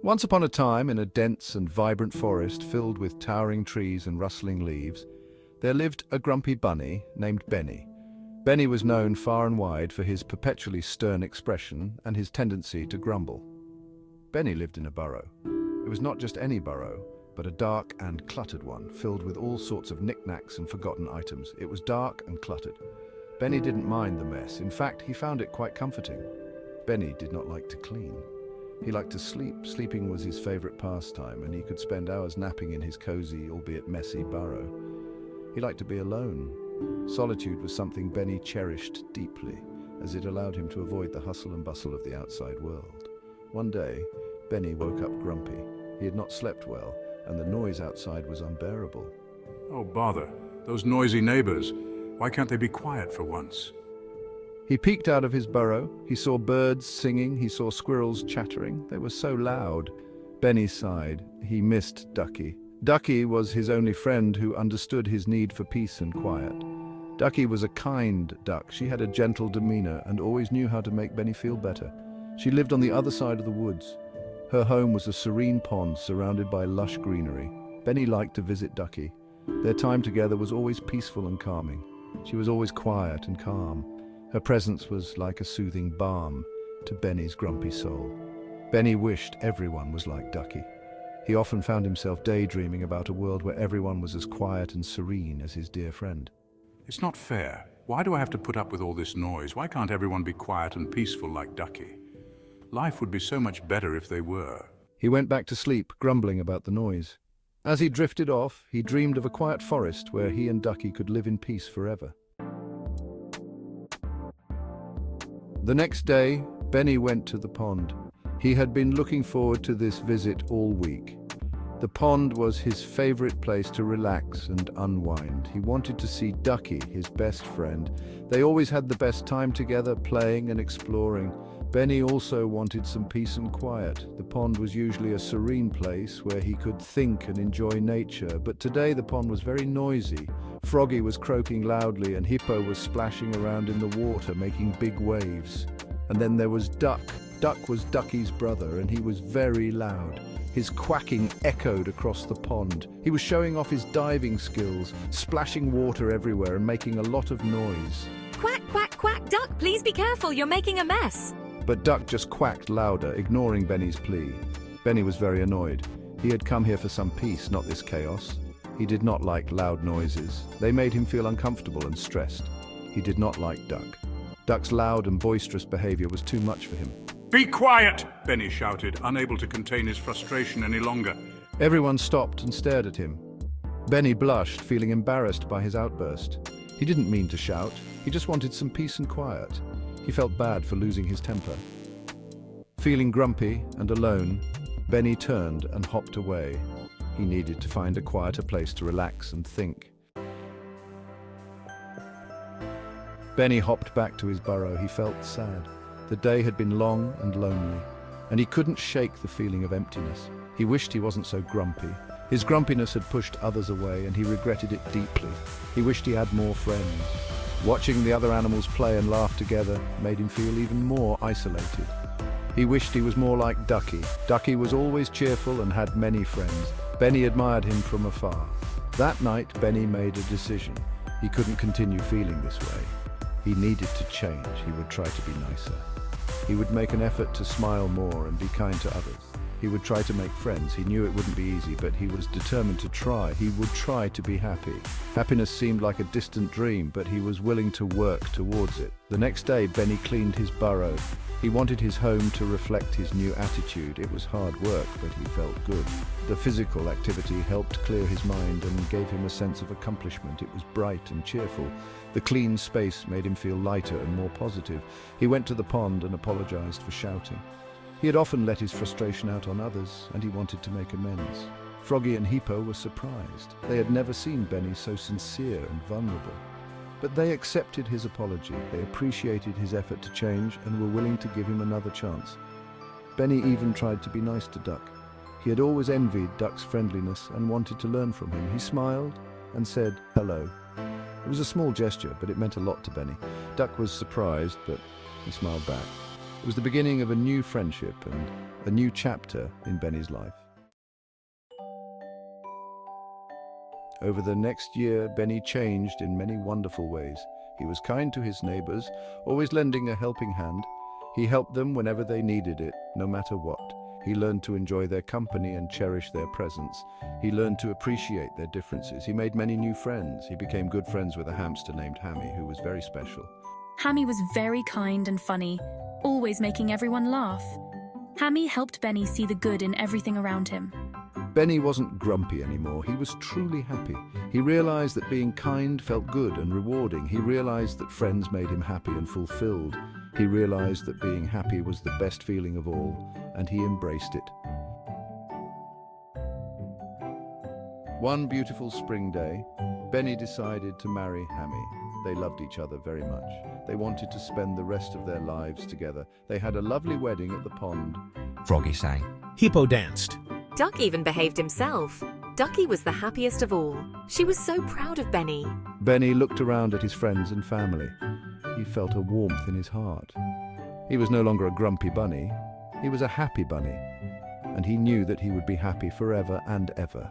Once upon a time, in a dense and vibrant forest filled with towering trees and rustling leaves, there lived a grumpy bunny named Benny. Benny was known far and wide for his perpetually stern expression and his tendency to grumble. Benny lived in a burrow. It was not just any burrow, but a dark and cluttered one, filled with all sorts of knickknacks and forgotten items. It was dark and cluttered. Benny didn't mind the mess. In fact, he found it quite comforting. Benny did not like to clean. He liked to sleep. Sleeping was his favorite pastime, and he could spend hours napping in his cozy, albeit messy, burrow. He liked to be alone. Solitude was something Benny cherished deeply, as it allowed him to avoid the hustle and bustle of the outside world. One day, Benny woke up grumpy. He had not slept well, and the noise outside was unbearable. Oh, bother. Those noisy neighbors. Why can't they be quiet for once? He peeked out of his burrow. He saw birds singing. He saw squirrels chattering. They were so loud. Benny sighed. He missed Ducky. Ducky was his only friend who understood his need for peace and quiet. Ducky was a kind duck. She had a gentle demeanor and always knew how to make Benny feel better. She lived on the other side of the woods. Her home was a serene pond surrounded by lush greenery. Benny liked to visit Ducky. Their time together was always peaceful and calming. She was always quiet and calm. Her presence was like a soothing balm to Benny's grumpy soul. Benny wished everyone was like Ducky. He often found himself daydreaming about a world where everyone was as quiet and serene as his dear friend. It's not fair. Why do I have to put up with all this noise? Why can't everyone be quiet and peaceful like Ducky? Life would be so much better if they were. He went back to sleep, grumbling about the noise. As he drifted off, he dreamed of a quiet forest where he and Ducky could live in peace forever. The next day, Benny went to the pond. He had been looking forward to this visit all week. The pond was his favorite place to relax and unwind. He wanted to see Ducky, his best friend. They always had the best time together, playing and exploring. Benny also wanted some peace and quiet. The pond was usually a serene place where he could think and enjoy nature, but today the pond was very noisy. Froggy was croaking loudly and Hippo was splashing around in the water, making big waves. And then there was Duck. Duck was Ducky's brother, and he was very loud. His quacking echoed across the pond. He was showing off his diving skills, splashing water everywhere and making a lot of noise. Quack, quack, quack, Duck, please be careful, you're making a mess. But Duck just quacked louder, ignoring Benny's plea. Benny was very annoyed. He had come here for some peace, not this chaos. He did not like loud noises. They made him feel uncomfortable and stressed. He did not like Duck. Duck's loud and boisterous behavior was too much for him. Be quiet! Benny shouted, unable to contain his frustration any longer. Everyone stopped and stared at him. Benny blushed, feeling embarrassed by his outburst. He didn't mean to shout. He just wanted some peace and quiet. He felt bad for losing his temper. Feeling grumpy and alone, Benny turned and hopped away. He needed to find a quieter place to relax and think. Benny hopped back to his burrow. He felt sad. The day had been long and lonely, and he couldn't shake the feeling of emptiness. He wished he wasn't so grumpy. His grumpiness had pushed others away, and he regretted it deeply. He wished he had more friends. Watching the other animals play and laugh together made him feel even more isolated. He wished he was more like Ducky. Ducky was always cheerful and had many friends. Benny admired him from afar. That night, Benny made a decision. He couldn't continue feeling this way. He needed to change. He would try to be nicer. He would make an effort to smile more and be kind to others. He would try to make friends. He knew it wouldn't be easy, but he was determined to try. He would try to be happy. Happiness seemed like a distant dream, but he was willing to work towards it. The next day, Benny cleaned his burrow. He wanted his home to reflect his new attitude. It was hard work, but he felt good. The physical activity helped clear his mind and gave him a sense of accomplishment. It was bright and cheerful. The clean space made him feel lighter and more positive. He went to the pond and apologized for shouting. He had often let his frustration out on others, and he wanted to make amends. Froggy and Hippo were surprised. They had never seen Benny so sincere and vulnerable. But they accepted his apology. They appreciated his effort to change and were willing to give him another chance. Benny even tried to be nice to Duck. He had always envied Duck's friendliness and wanted to learn from him. He smiled and said hello. It was a small gesture, but it meant a lot to Benny. Duck was surprised, but he smiled back. It was the beginning of a new friendship, and a new chapter in Benny's life. Over the next year, Benny changed in many wonderful ways. He was kind to his neighbors, always lending a helping hand. He helped them whenever they needed it, no matter what. He learned to enjoy their company and cherish their presence. He learned to appreciate their differences. He made many new friends. He became good friends with a hamster named Hammy, who was very special. Hammy was very kind and funny, always making everyone laugh. Hammy helped Benny see the good in everything around him. Benny wasn't grumpy anymore. He was truly happy. He realized that being kind felt good and rewarding. He realized that friends made him happy and fulfilled. He realized that being happy was the best feeling of all, and he embraced it. One beautiful spring day, Benny decided to marry Hammy. They loved each other very much. They wanted to spend the rest of their lives together. They had a lovely wedding at the pond. Froggy sang. Hippo danced. Duck even behaved himself. Ducky was the happiest of all. She was so proud of Benny. Benny looked around at his friends and family. He felt a warmth in his heart. He was no longer a grumpy bunny. He was a happy bunny. And he knew that he would be happy forever and ever.